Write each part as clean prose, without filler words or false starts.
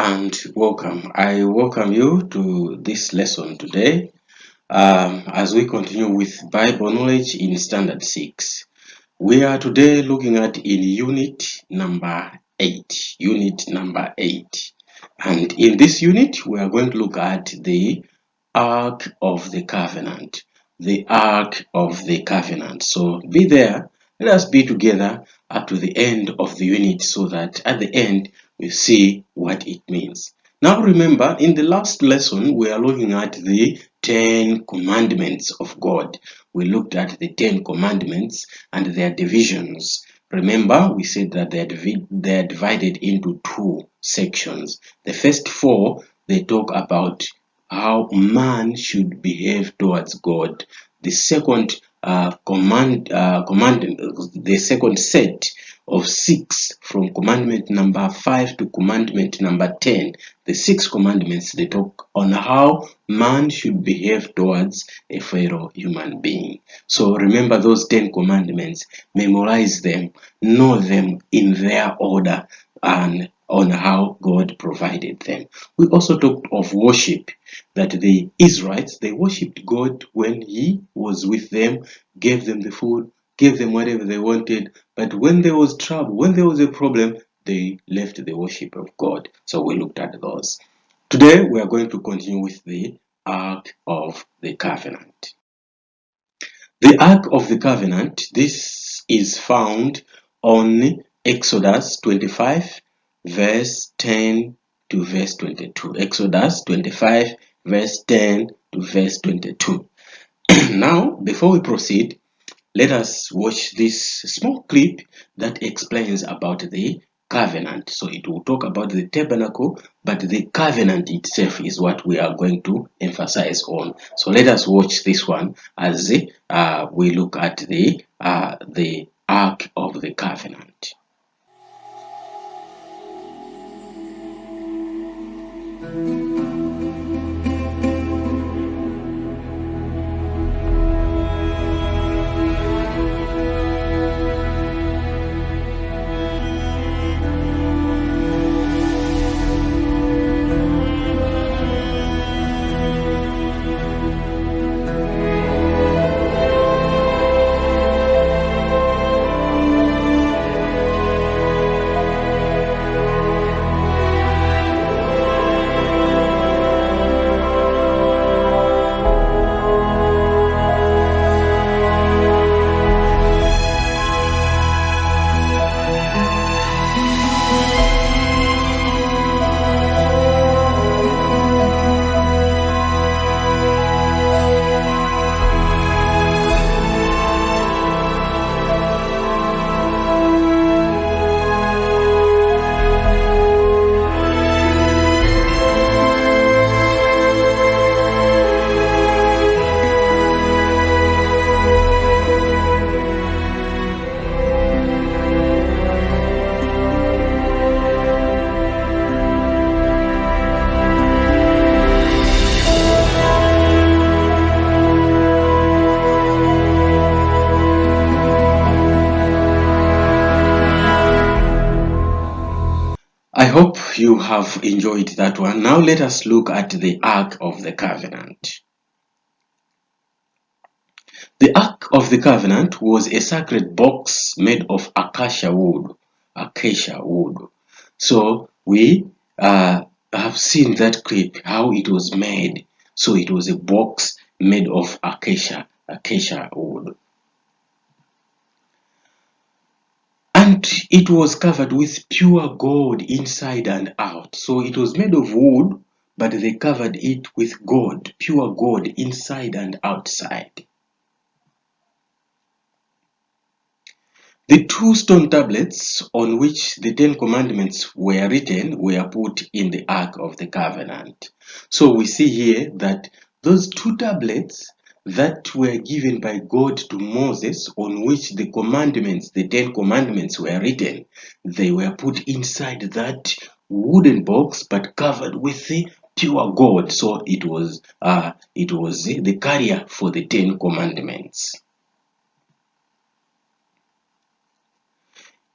and welcome. I welcome you to this lesson today as we continue with Bible knowledge in Standard 6. We are today looking at in unit number 8. Unit number 8. And in this unit, we are going to look at the Ark of the Covenant. The Ark of the Covenant. So be there. Let us be together up to the end of the unit so that at the end we see what it means. Now remember, in the last lesson, we are looking at the 10 commandments of God. We looked at the 10 commandments and their divisions. Remember, we said that they are divided into 2 sections. The first 4, they talk about how man should behave towards God. The second the second set of 6 from commandment number 5 to commandment number 10. The 6 commandments, they talk on how man should behave towards a fellow human being. So remember those 10 commandments, memorize them, know them in their order and on how God provided them. We also talked of worship, that the Israelites, they worshipped God when He was with them, gave them the food, gave them whatever they wanted. But when there was trouble, when there was a problem, they left the worship of God. So we looked at those. Today we are going to continue with the Ark of the Covenant. The Ark of the Covenant, this is found on Exodus 25, verse 10 to verse 22. Exodus 25, verse 10 to verse 22. Now, before we proceed, let us watch this small clip that explains about the covenant. So it will talk about the tabernacle, but the covenant itself is what we are going to emphasize on. So let us watch this one as we look at the Ark of the Covenant. I hope you have enjoyed that one. Now let us look at the Ark of the Covenant. The Ark of the Covenant was a sacred box made of acacia wood. So we have seen that clip, how it was made. So it was a box made of acacia wood. And it was covered with pure gold inside and out. So it was made of wood, but they covered it with gold, pure gold inside and outside. The 2 stone tablets on which the 10 commandments were written were put in the Ark of the Covenant. So we see here that those 2 tablets that were given by God to Moses, on which the commandments, the 10 commandments were written, they were put inside that wooden box but covered with the pure gold. So it was the carrier for the 10 commandments.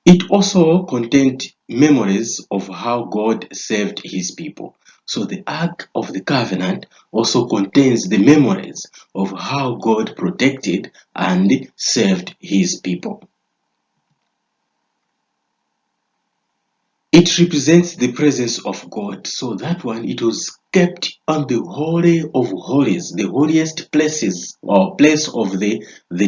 It also contained memories of how God saved his people. So the Ark of the Covenant also contains the memories of how God protected and saved his people. It represents the presence of God. So that one, it was kept on the Holy of Holies, the holiest places or place of the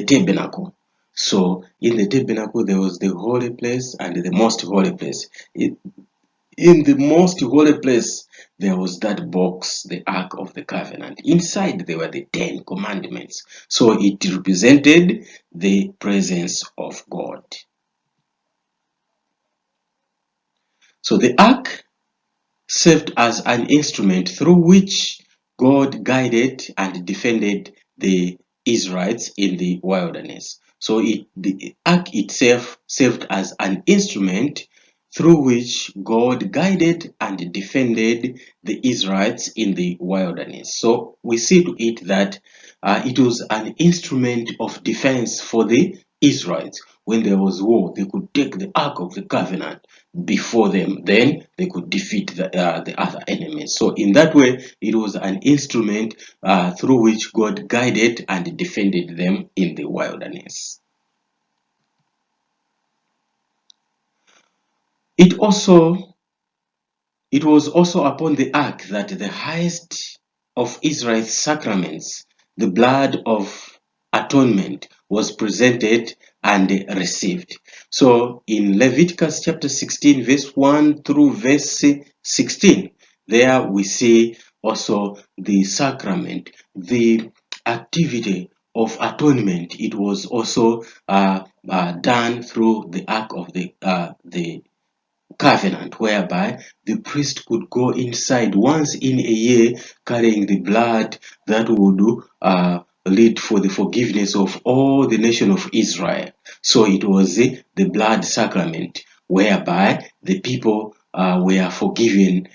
tabernacle. So in the tabernacle, there was the holy place and the most holy place. In the most holy place, there was that box, the Ark of the Covenant. Inside, there were the 10 Commandments. So it represented the presence of God. So the Ark served as an instrument through which God guided and defended the Israelites in the wilderness. So the ark itself served as an instrument through which God guided and defended the Israelites in the wilderness. So we see to it that it was an instrument of defense for the Israelites. When there was war, they could take the Ark of the Covenant before them. Then they could defeat the other enemies. So in that way, it was an instrument through which God guided and defended them in the wilderness. It was also upon the ark that the highest of Israel's sacraments, the blood of atonement, was presented and received. So in Leviticus chapter 16, verse 1 through verse 16, there we see also the sacrament, the activity of atonement. It was also done through the ark of the covenant, whereby the priest could go inside once in a year carrying the blood that would lead for the forgiveness of all the nation of Israel. So it was the blood sacrament whereby the people were forgiven,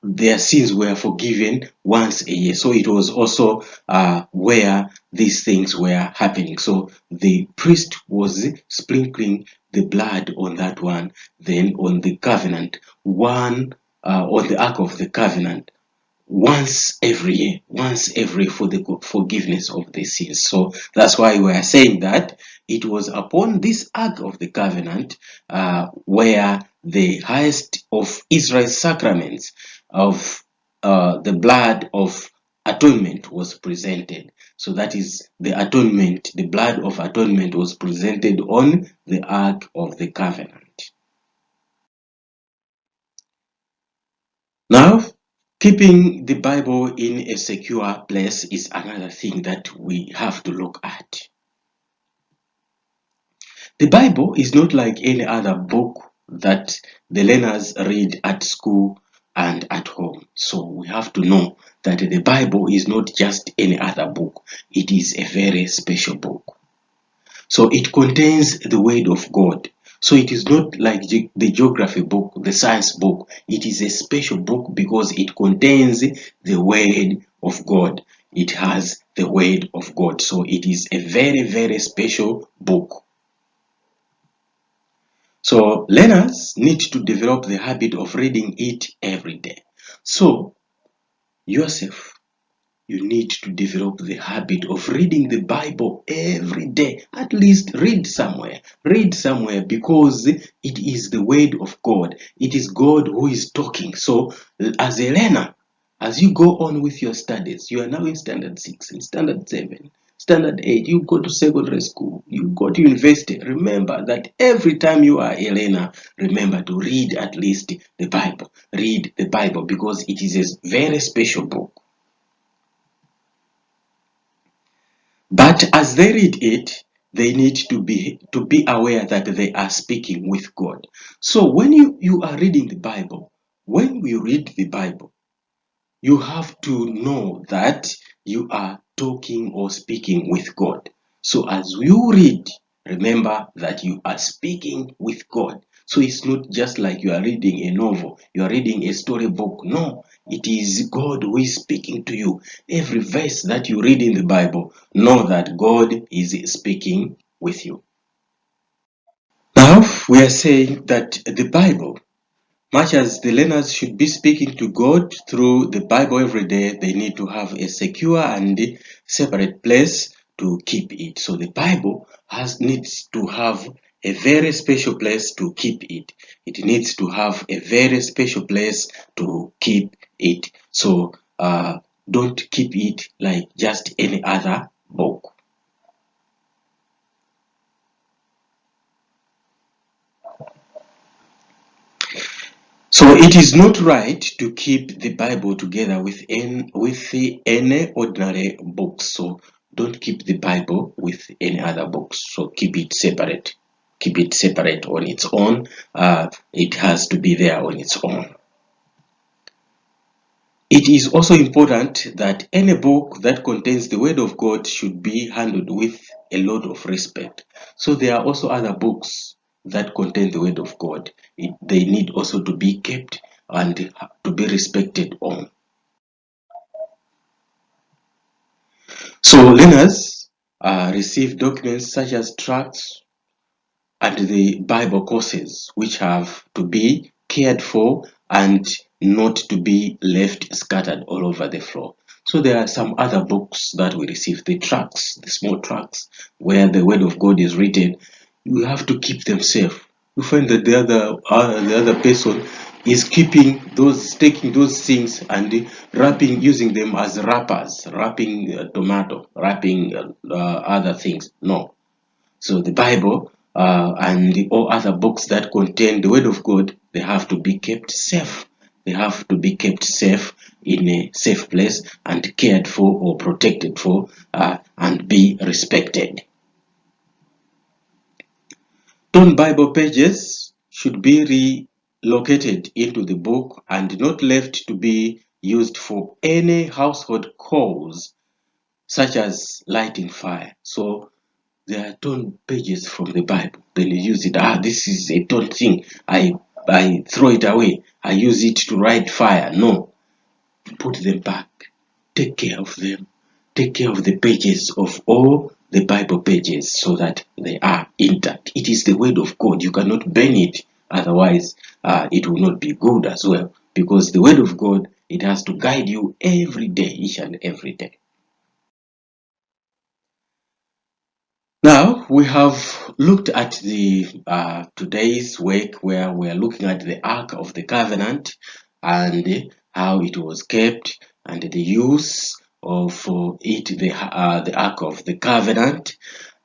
their sins were forgiven once a year. So it was also where these things were happening. So the priest was sprinkling the blood on that one, then on the covenant, on the ark of the covenant, once every year, for the forgiveness of the sins. So that's why we are saying that it was upon this ark of the covenant where the highest of Israel's sacraments of the blood of atonement was presented. So that is the atonement, the blood of atonement was presented on the ark of the covenant. Now, keeping the Bible in a secure place is another thing that we have to look at. The Bible is not like any other book that the learners read at school and at home. So we have to know that the Bible is not just any other book. It is a very special book. So it contains the word of God. So it is not like the geography book, the science book. It is a special book because it contains the word of God. It has the word of God. So it is a very, very special book. So learners need to develop the habit of reading it every day. So yourself, you need to develop the habit of reading the Bible every day. At least read somewhere. Read somewhere because it is the word of God. It is God who is talking. So as a learner, as you go on with your studies, you are now in standard 6, in standard 7, standard 8, you go to secondary school, you go to university. Remember that every time you are a learner, remember to read at least the Bible. Read the Bible because it is a very special book. But as they read it, they need to be aware that they are speaking with God. So when you are reading the Bible, when we read the Bible, you have to know that you are talking or speaking with God. So as you read, remember that you are speaking with God. So it's not just like you are reading a novel, you are reading a storybook. No, it is God who is speaking to you. Every verse that you read in the Bible, know that God is speaking with you. Now, we are saying that the Bible, much as the learners should be speaking to God through the Bible every day, they need to have a secure and separate place to keep it. So the Bible needs to have a very special place to keep it. It needs to have a very special place to keep it. So don't keep it like just any other book. So it is not right to keep the Bible together with any ordinary books. So don't keep the Bible with any other books. So keep it separate. Keep it separate on its own. It has to be there on its own. It is also important that any book that contains the Word of God should be handled with a lot of respect. So there are also other books that contain the Word of God. They need also to be kept and to be respected on. So learners receive documents such as tracts and the Bible courses, which have to be cared for and not to be left scattered all over the floor. So there are some other books that we receive, the tracts, the small tracts, where the Word of God is written. You have to keep them safe. You find that the other person is taking those things and using them as wrappers, wrapping tomato, wrapping other things. No, so the Bible and all other books that contain the Word of God, they have to be kept safe. They have to be kept safe in a safe place and cared for or protected for and be respected. Torn Bible pages should be relocated into the book and not left to be used for any household chores such as lighting fire. So there are torn pages from the Bible. Then you use it. This is a torn thing. I throw it away. I use it to light fire. No, put them back. Take care of them. Take care of the pages of all the Bible pages so that they are intact. It is the Word of God. You cannot burn it. Otherwise, it will not be good as well. Because the Word of God, it has to guide you every day, each and every day. Now we have looked at the today's work where we are looking at the Ark of the Covenant and how it was kept and the use of the Ark of the Covenant.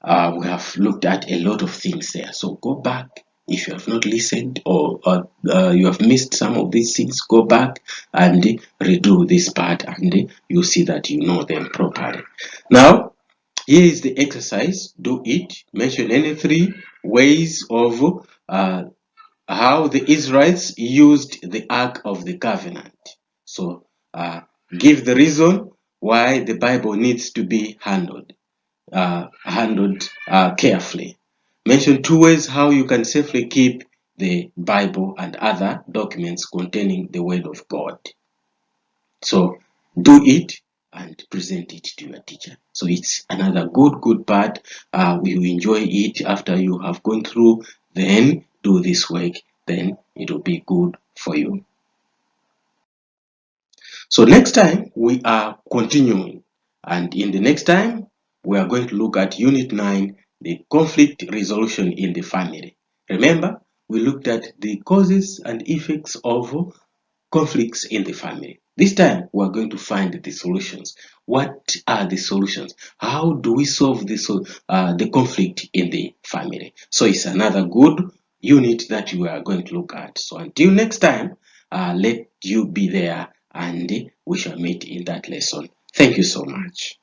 We have looked at a lot of things there. So go back if you have not listened or you have missed some of these things. Go back and redo this part and you see that you know them properly. Now here is the exercise. Do it. Mention any three ways of how the Israelites used the Ark of the Covenant. So give the reason why the Bible needs to be handled carefully. Mention two ways how you can safely keep the Bible and other documents containing the Word of God. So do it and present it to your teacher. So it's another good part. We will enjoy it after you have gone through. Then do this work. Then it will be good for you. So next time we are continuing, and in the next time we are going to look at Unit 9, the conflict resolution in the family. Remember, we looked at the causes and effects of conflicts in the family. This time we are going to find the solutions. What are the solutions? How do we solve the conflict in the family? So it's another good unit that we are going to look at. So until next time, let you be there and we shall meet in that lesson. Thank you so much.